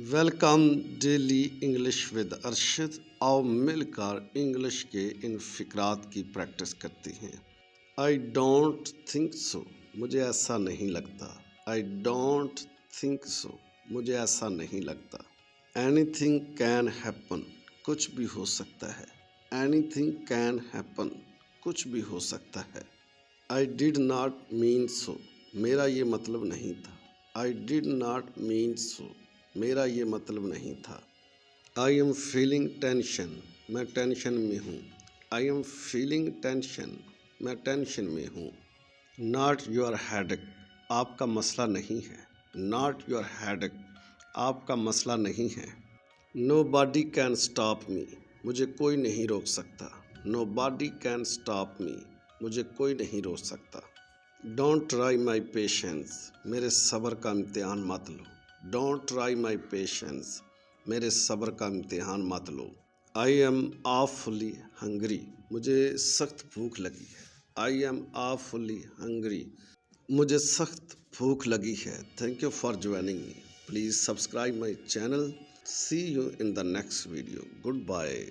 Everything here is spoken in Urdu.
Welcome daily English with Arshad. آؤ مل کر انگلش کے ان فقرات کی پریکٹس کرتے ہیں. آئی ڈونٹ تھنک سو، مجھے ایسا نہیں لگتا. آئی ڈونٹ تھنک سو، مجھے ایسا نہیں لگتا. اینی تھنگ کین ہیپن، کچھ بھی ہو سکتا ہے. اینی تھنگ کین ہیپن، کچھ بھی ہو سکتا ہے. آئی ڈڈ ناٹ مین سو، میرا یہ مطلب نہیں تھا. آئی ڈڈ ناٹ مین سو، میرا یہ مطلب نہیں تھا. آئی ایم فیلنگ ٹینشن، میں ٹینشن میں ہوں. آئی ایم فیلنگ ٹینشن، میں ٹینشن میں ہوں. ناٹ یور ہیڈک، آپ کا مسئلہ نہیں ہے. ناٹ یور ہیڈک، آپ کا مسئلہ نہیں ہے. نو باڈی کین اسٹاپ می، مجھے کوئی نہیں روک سکتا. نو باڈی کین اسٹاپ می، مجھے کوئی نہیں روک سکتا. ڈونٹ ٹرائی مائی پیشنس، میرے صبر کا امتحان مت لو. ڈونٹ ٹرائی مائی پیشنس، میرے صبر کا امتحان مت لو. آئی ایم آفلی ہنگری، مجھے سخت بھوک لگی ہے. آئی ایم آفلی ہنگری، مجھے سخت بھوک لگی ہے. Thank you for joining me. Please subscribe my channel. See you in the next video. Good bye.